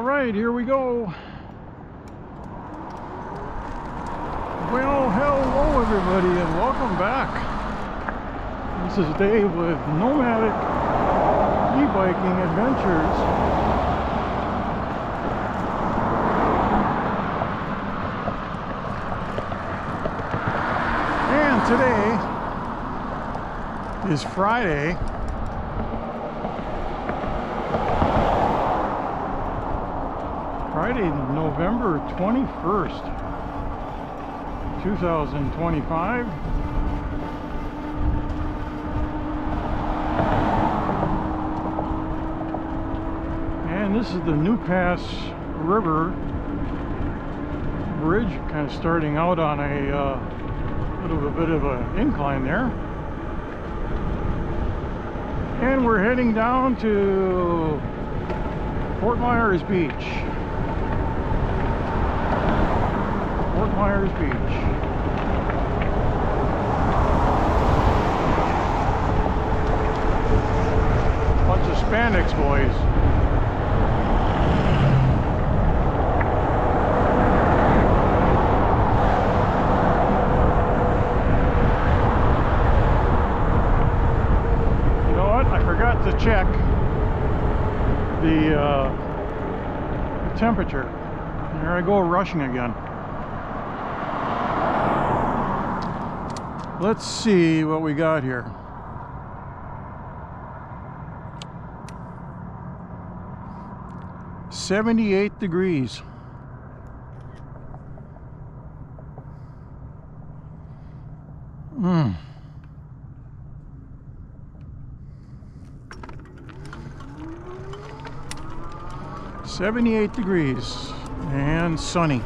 Alright, here we go. Well, hello everybody and welcome back. This is Dave with Nomadic E Biking Adventures. And today is Friday. Friday, November 21st, 2025. And this is the New Pass River Bridge, kind of starting out on a little bit of an incline there. And we're heading down to Fort Myers Beach. Fort Myers Beach. Bunch of spandex boys. You know what? I forgot to check the temperature. There I go, rushing again. Let's see what we got here. .78 degrees. Mm. .78 degrees and sunny.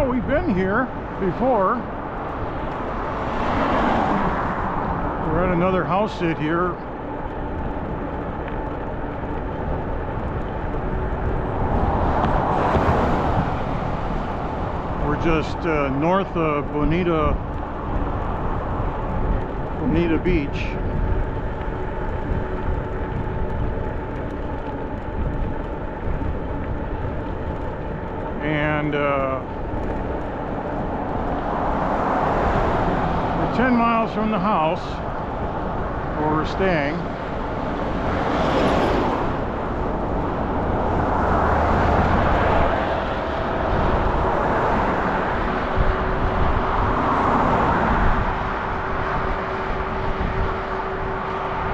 We've been here before. We're at another house sit here. We're just north of Bonita Beach. And 10 miles from the house where we're staying.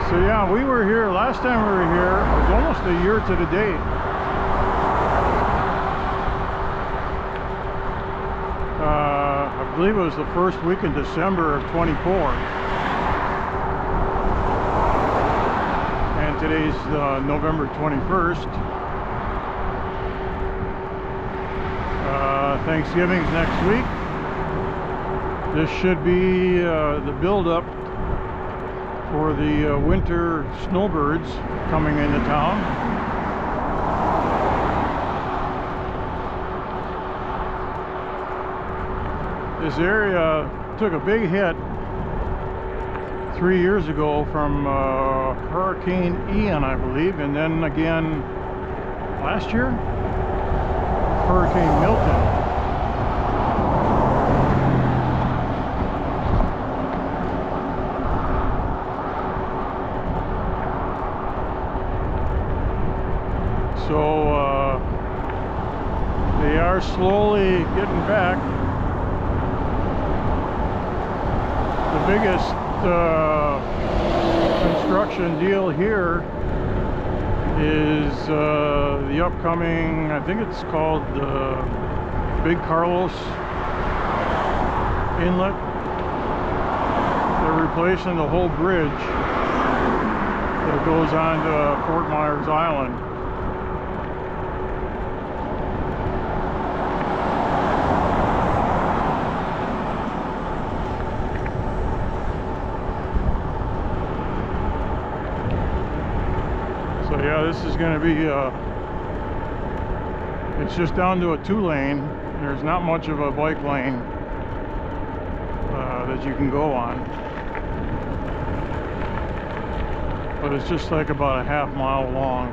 So yeah, we were here, last time we were here, it was almost a year to the date. I believe it was the first week in December of 24. And today's November 21st. Thanksgiving's next week. This should be the build-up for the winter snowbirds coming into town. This area took a big hit 3 years ago from Hurricane Ian, I believe, and then again last year, Hurricane Milton. So they are slowly getting back. The biggest construction deal here is the upcoming, I think it's called the Big Carlos Inlet. They're replacing the whole bridge that goes on to Fort Myers Island. So yeah, this is going to be, it's just down to a 2-lane. There's not much of a bike lane that you can go on. But it's just like about a half-mile long.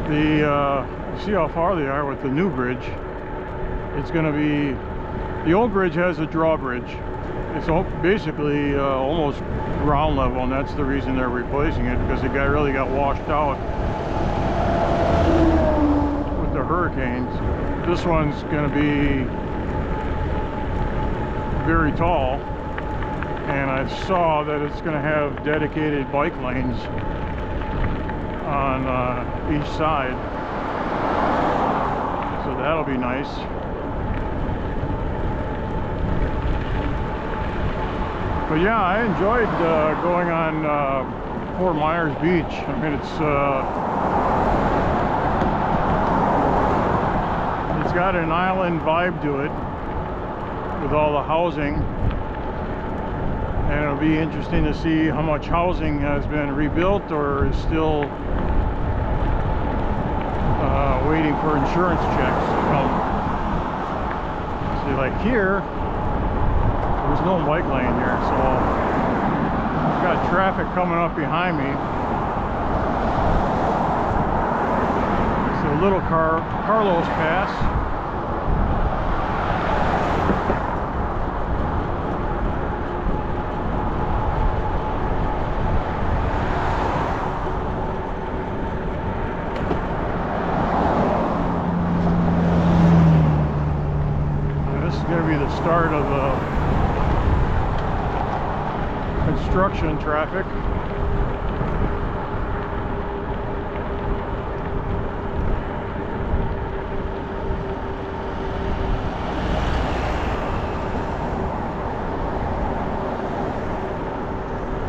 You see how far they are with the new bridge. It's going to be, the old bridge has a drawbridge. It's basically almost ground level, and that's the reason they're replacing it, because it really got washed out with the hurricanes. This one's going to be very tall, and I saw that it's going to have dedicated bike lanes on each side, so that'll be nice. But yeah, I enjoyed going on Fort Myers Beach. I mean, it's got an island vibe to it with all the housing, and it'll be interesting to see how much housing has been rebuilt or is still waiting for insurance checks to come. See, like here, there's no bike lane here, so I've got traffic coming up behind me. It's a little Carlos Pass. This is going to be the start of the construction traffic.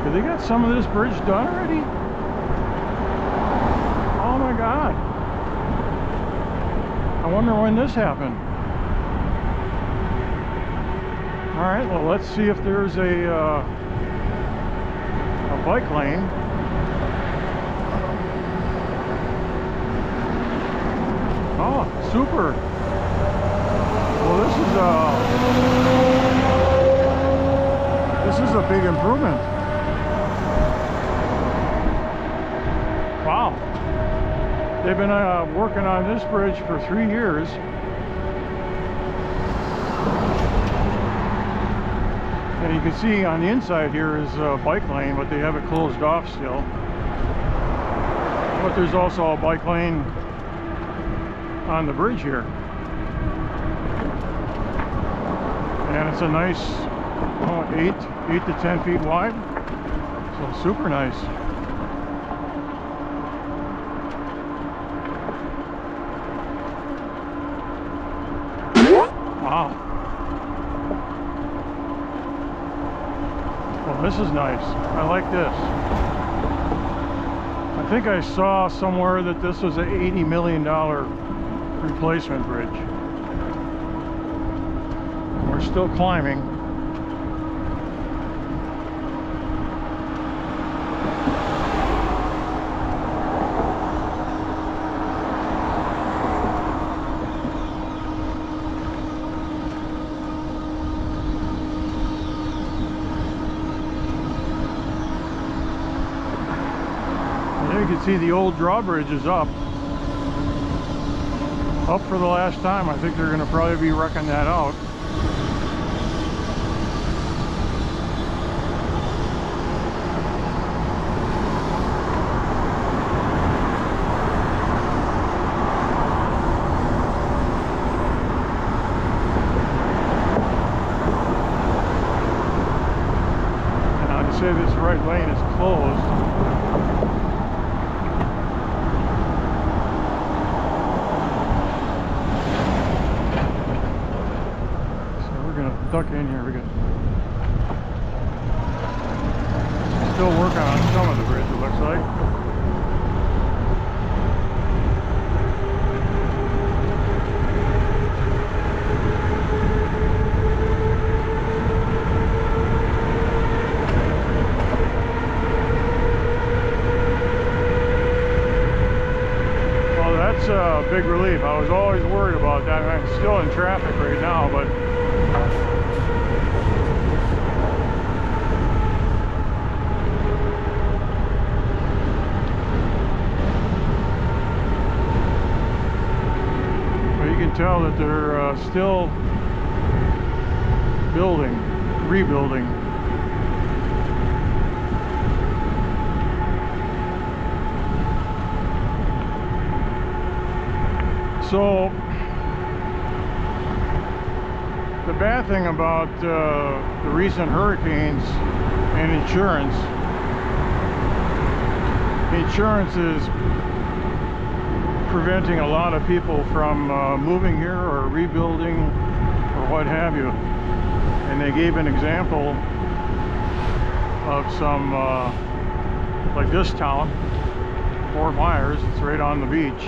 Did they got some of this bridge done already? Oh my God. I wonder when this happened. Alright, well, let's see if there's a bike lane. Oh, super. Well, this is a big improvement. Wow. They've been working on this bridge for 3 years. And you can see on the inside here is a bike lane, but they have it closed off still. But there's also a bike lane on the bridge here. And it's a nice 8 to 10 feet wide. So super nice. Wow. Well, this is nice. I like this. I think I saw somewhere that this was an $80 million replacement bridge. We're still climbing. You can see the old drawbridge is up for the last time. I think they're going to probably be wrecking that out. And I'd say this right lane is closed. Duck in here, we got still working on some of the bridge, it looks like. that's a big relief. I was always worried about that. I'm still in traffic right now, but you can tell that they're still rebuilding. So the bad thing about the recent hurricanes and insurance is preventing a lot of people from moving here or rebuilding or what have you. And they gave an example of some like this town, Fort Myers. It's right on the beach.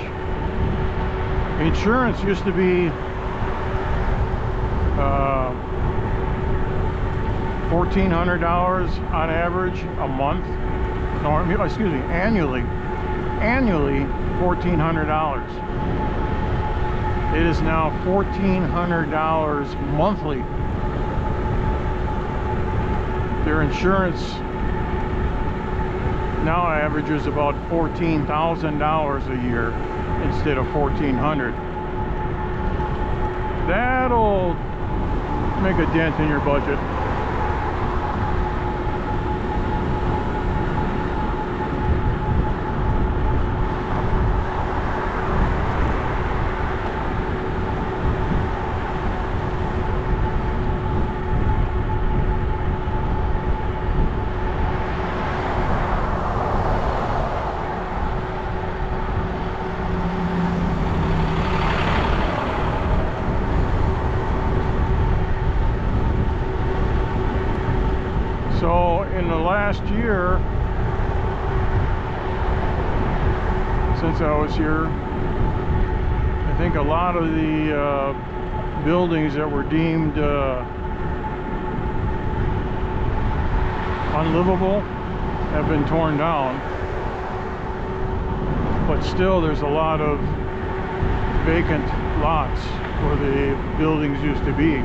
Insurance used to be $1,400 on average a month. No, excuse me, annually $1,400. It is now $1,400 monthly. Their insurance now averages about $14,000 a year instead of $1,400. That'll make a dent in your budget. So in the last year, since I was here, I think a lot of the buildings that were deemed unlivable have been torn down. But still there's a lot of vacant lots where the buildings used to be.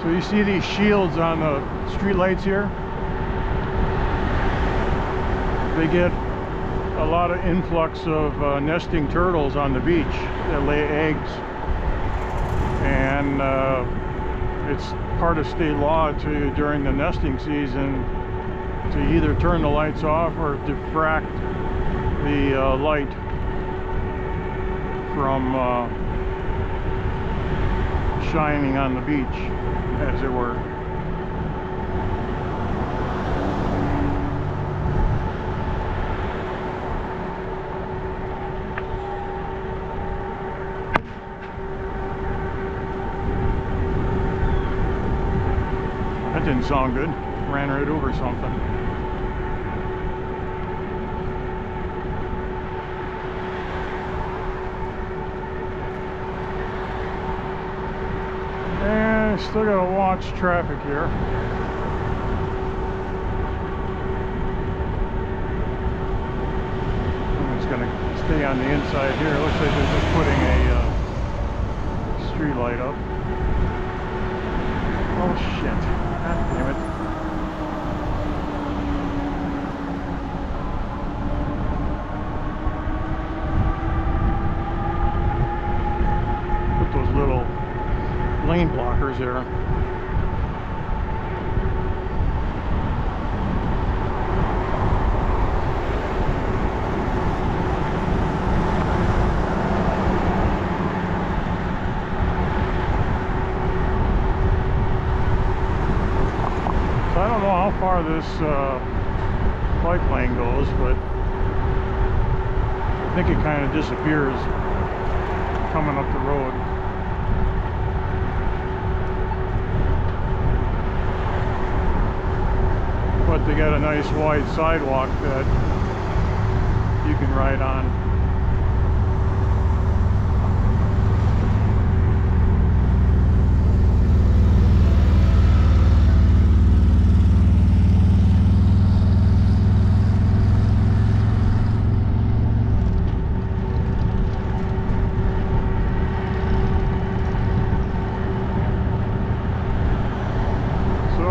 So you see these shields on the street lights here? They get a lot of influx of nesting turtles on the beach that lay eggs. And it's part of state law during the nesting season to either turn the lights off or diffract the light from shining on the beach, as it were. That didn't sound good. Ran right over something. And still gotta watch traffic here. I'm just gonna stay on the inside here. It looks like they're just putting a street light up. Oh shit. God damn it. Put those little lane blockers there. So I don't know how far this bike lane goes, but I think it kind of disappears coming up the road. But they got a nice wide sidewalk that you can ride on.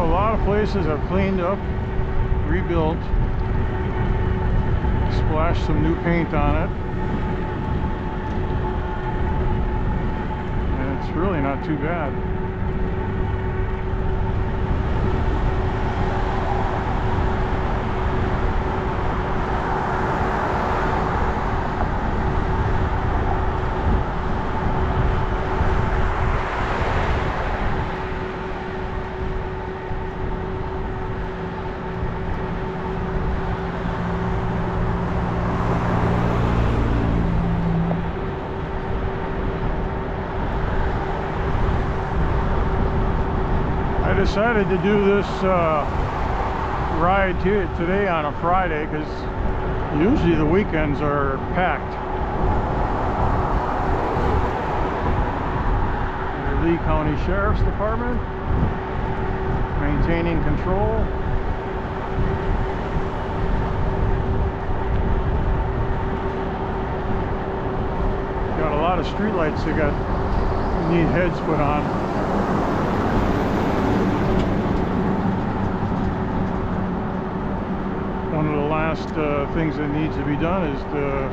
So a lot of places have cleaned up, rebuilt, splashed some new paint on it, and it's really not too bad. I decided to do this ride today on a Friday because usually the weekends are packed. The Lee County Sheriff's Department maintaining control. Got a lot of streetlights that need heads put on. One of the last things that needs to be done is to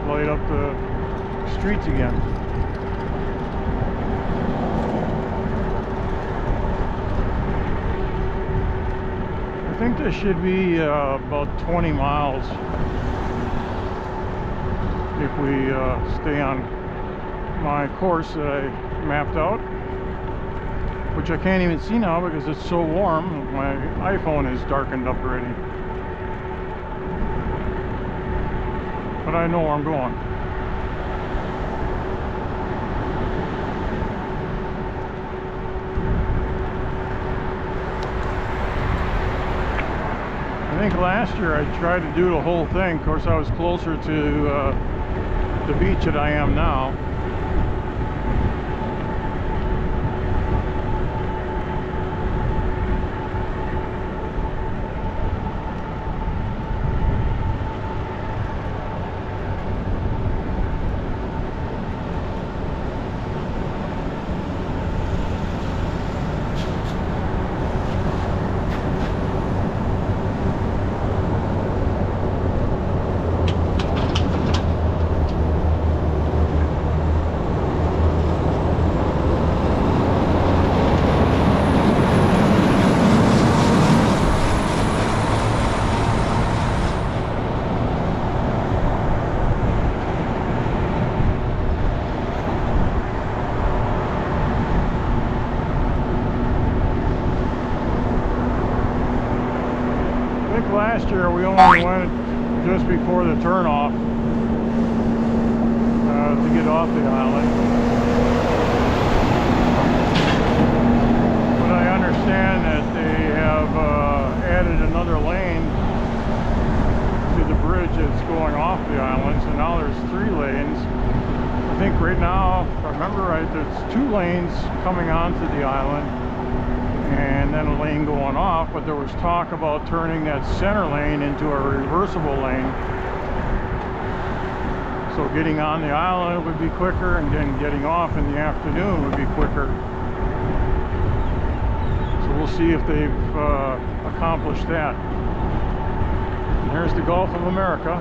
light up the streets again. I think this should be about 20 miles if we stay on my course that I mapped out, which I can't even see now because it's so warm. My iPhone is darkened up already. But I know where I'm going. I think last year I tried to do the whole thing. Of course, I was closer to the beach that I am now. Last year we only went just before the turnoff to get off the island, but I understand that they have added another lane to the bridge that's going off the island, so now there's 3 lanes. I think right now, if I remember right, there's 2 lanes coming onto the island and then a lane going off, but there was talk about turning that center lane into a reversible lane, so getting on the island would be quicker and then getting off in the afternoon would be quicker. So we'll see if they've accomplished that. And here's the Gulf of America.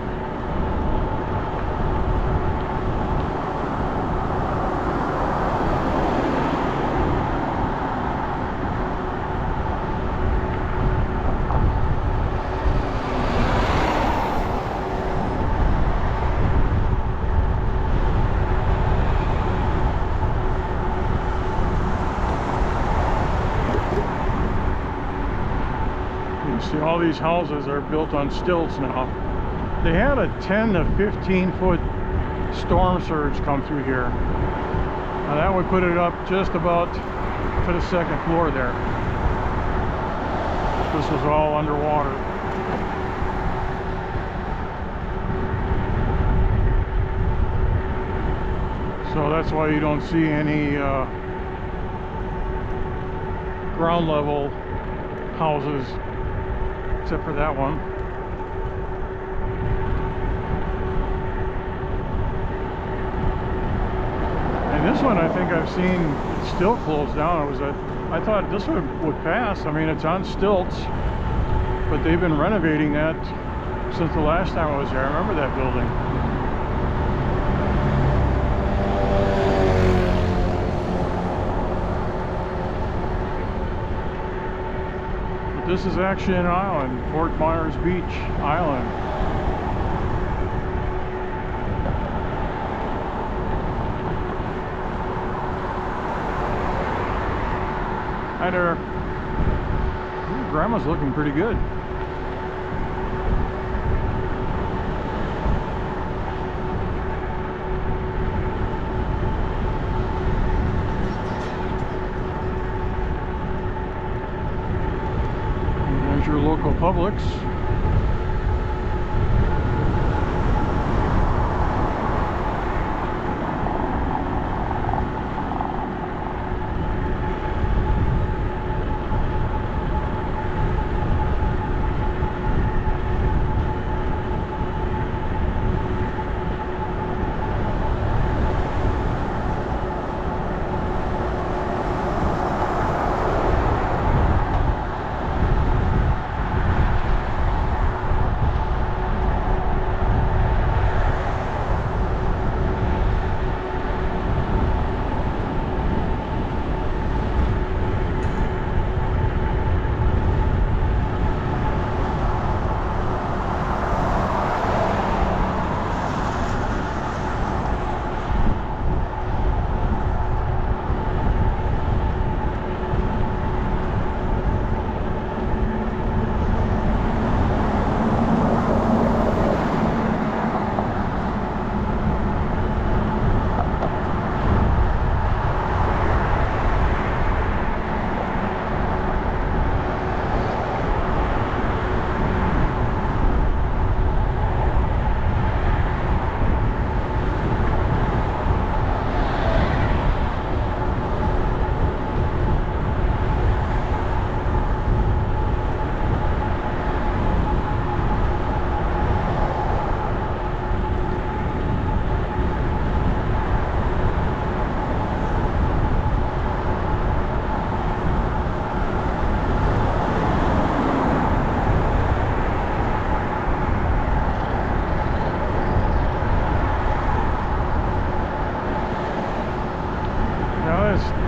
See, all these houses are built on stilts now. They had a 10 to 15 foot storm surge come through here. Now that would put it up just about to the 2nd floor there. This was all underwater. So that's why you don't see any ground level houses, except for that one. And this one I think I've seen it's still closed down. I thought this would pass. I mean, it's on stilts, but they've been renovating that since the last time I was there. I remember that building. But this is actually an island, Fort Myers Beach Island. Hi there. Ooh, Grandma's looking pretty good. And there's your local Publix.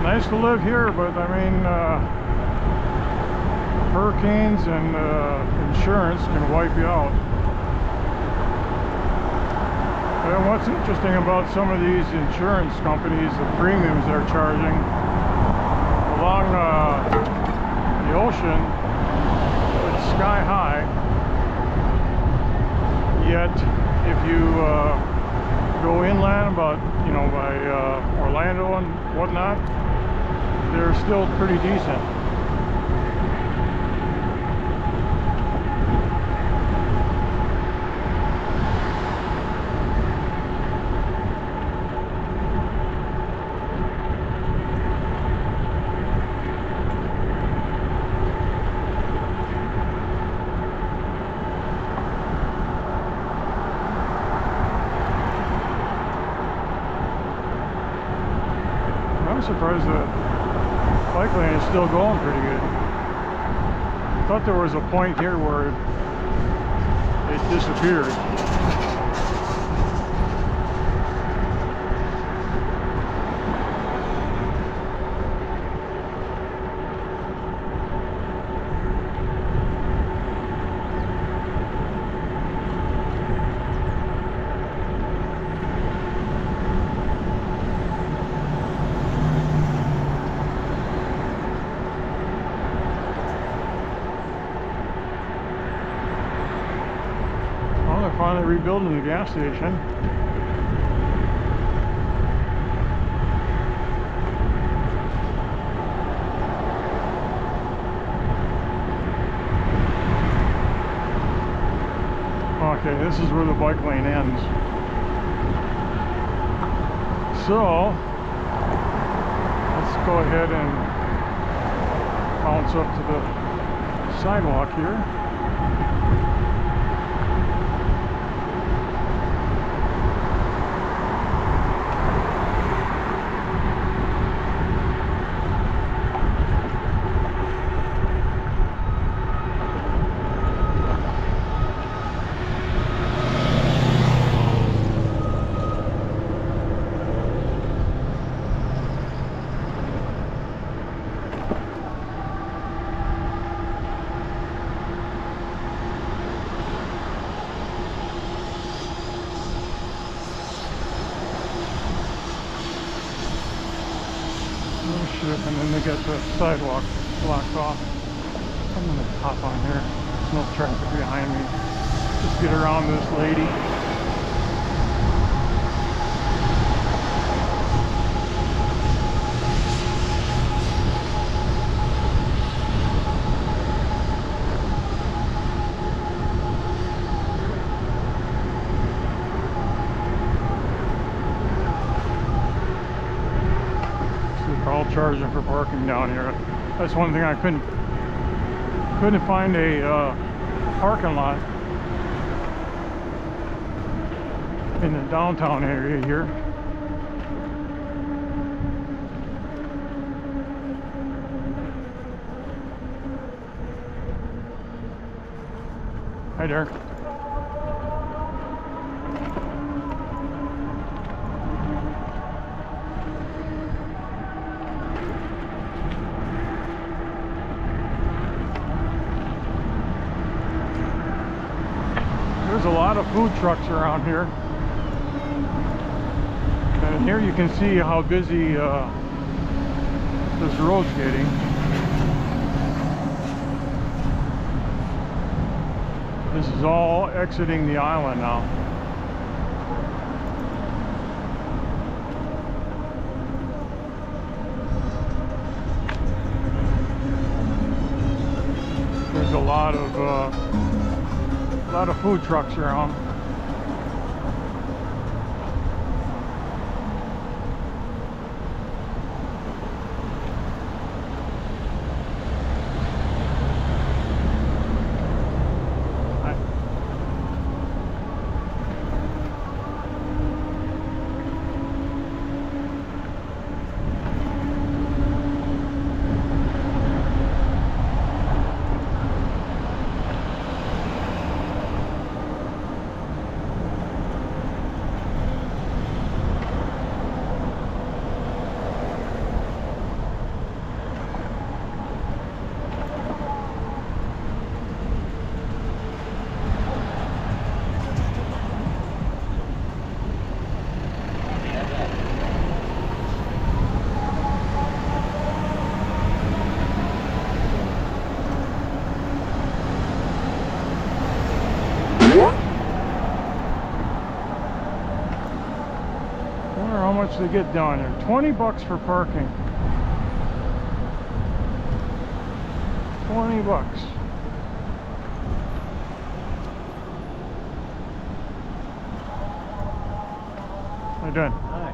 Nice to live here, but I mean, hurricanes and insurance can wipe you out. And what's interesting about some of these insurance companies, the premiums they're charging along the ocean, it's sky high. Yet, if you go inland about, you know, by Orlando and whatnot, they're still pretty decent. I'm surprised that bike lane is still going pretty good. I thought there was a point here where it disappeared. Finally rebuilding the gas station. Okay, this is where the bike lane ends. So let's go ahead and bounce up to the sidewalk here. sidewalk blocked off. I'm gonna hop on here. There's no traffic behind me. Just get around this lady. They're all charging for parking down here. That's one thing I couldn't find a parking lot in the downtown area here. Hi there. There's a lot of food trucks around here. And here you can see how busy this road's getting. This is all exiting the island now. There's a lot of food trucks around. How much they get down here? 20 bucks for parking. 20 bucks. How you doing? Hi.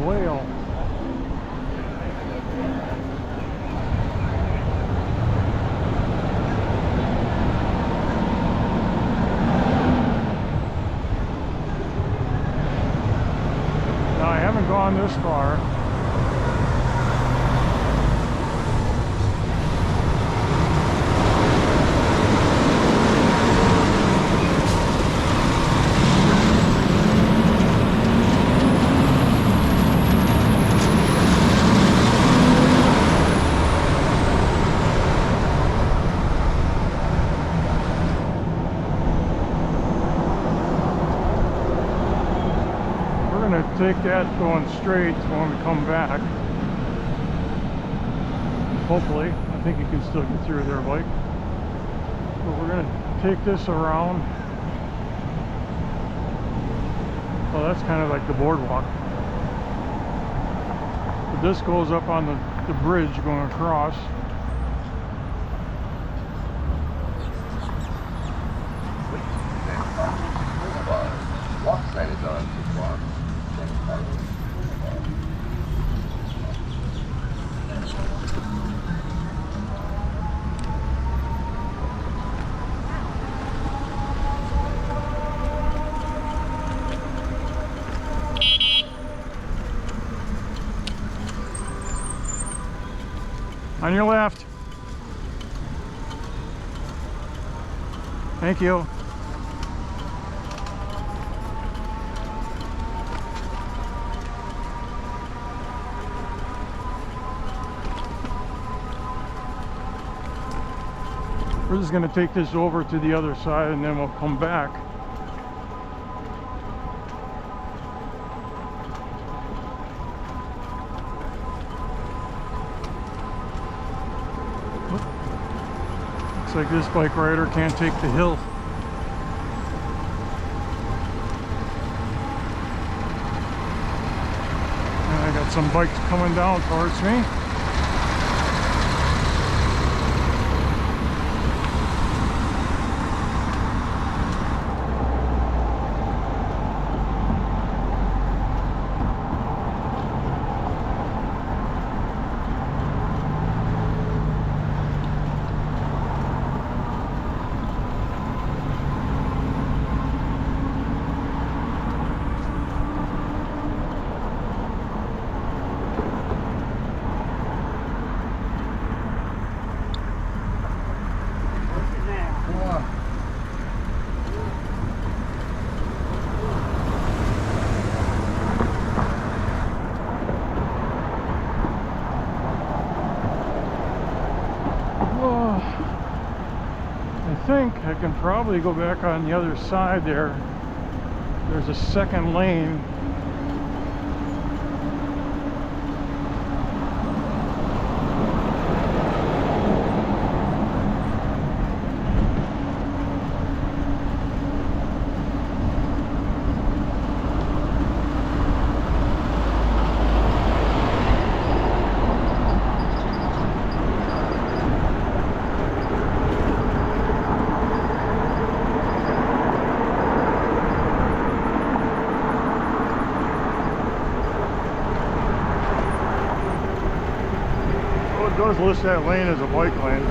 Whale. Now I haven't gone this far. gonna take that going straight when we come back. Hopefully. I think you can still get through there, bike. But we're gonna take this around. Well, that's kind of like the boardwalk. But this goes up on the bridge going across. On your left. Thank you. We're just going to take this over to the other side and then we'll come back. Looks like this bike rider can't take the hill. And I got some bikes coming down towards me. I think I can probably go back on the other side there. There's a second lane. It does list that lane as a bike lane.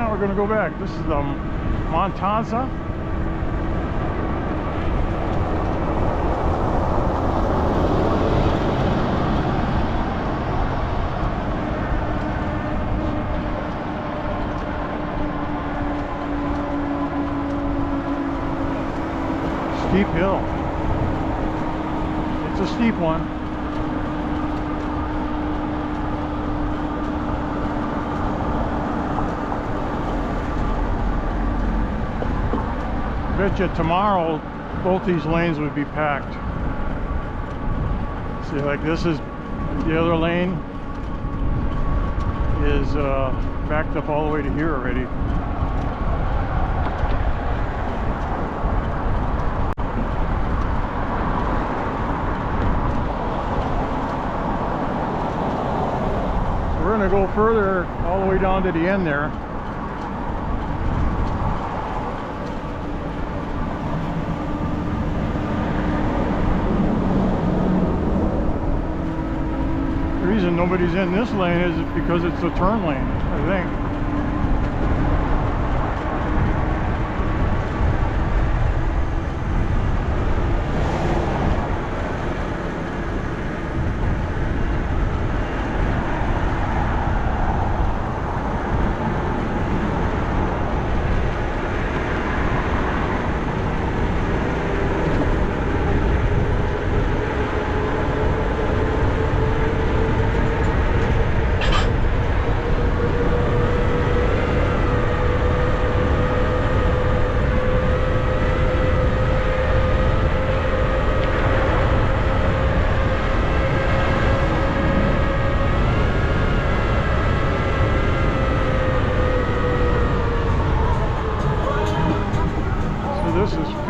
We're going to go back. This is the Montanza. Steep hill. It's a steep one. I bet you tomorrow both these lanes would be packed. See, like this is the other lane is backed up all the way to here already. So we're going to go further all the way down to the end there. The reason nobody's in this lane is because it's a turn lane, I think.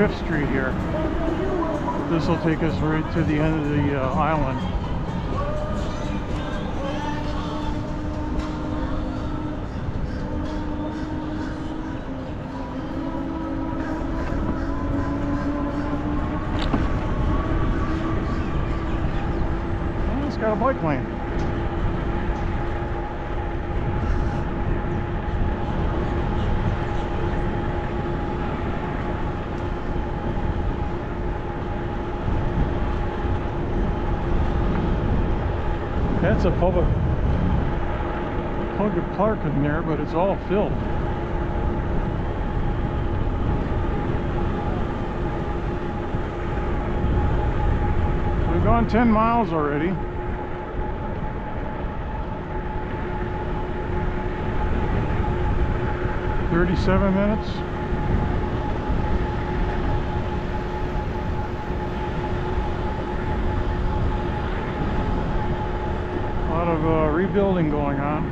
5th Street here. This will take us right to the end of the island. Oh, it's got a bike lane. That's a public park in there, but it's all filled. We've gone 10 miles already. "37 minutes. A lot of rebuilding going on.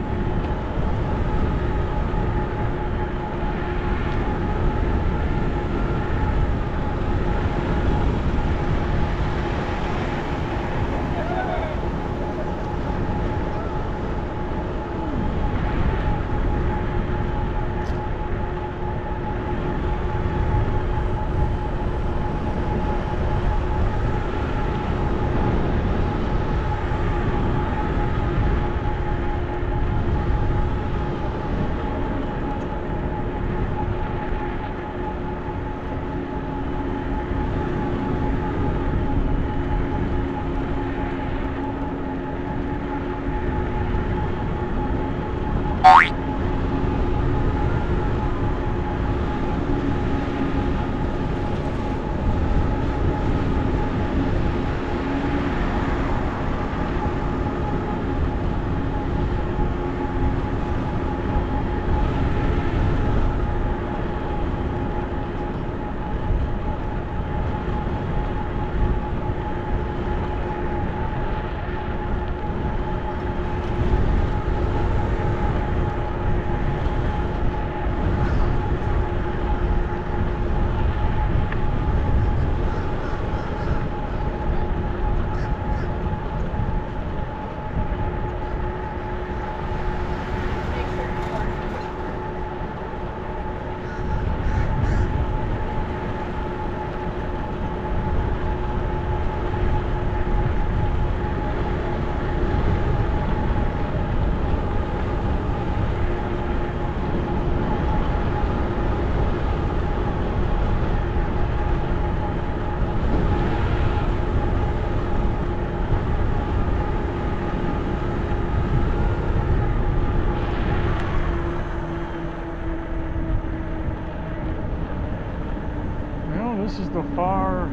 This is the far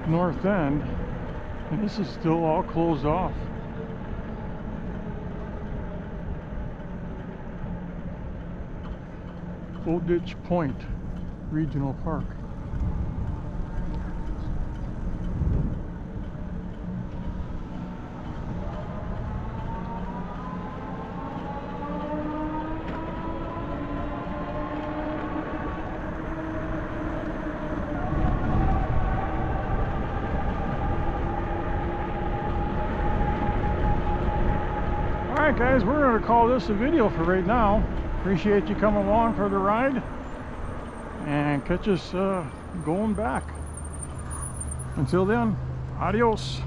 north end, and this is still all closed off. Old Ditch Point Regional Park. Alright guys, we're going to call this a video for right now. Appreciate you coming along for the ride, and catch us going back. Until then, adios.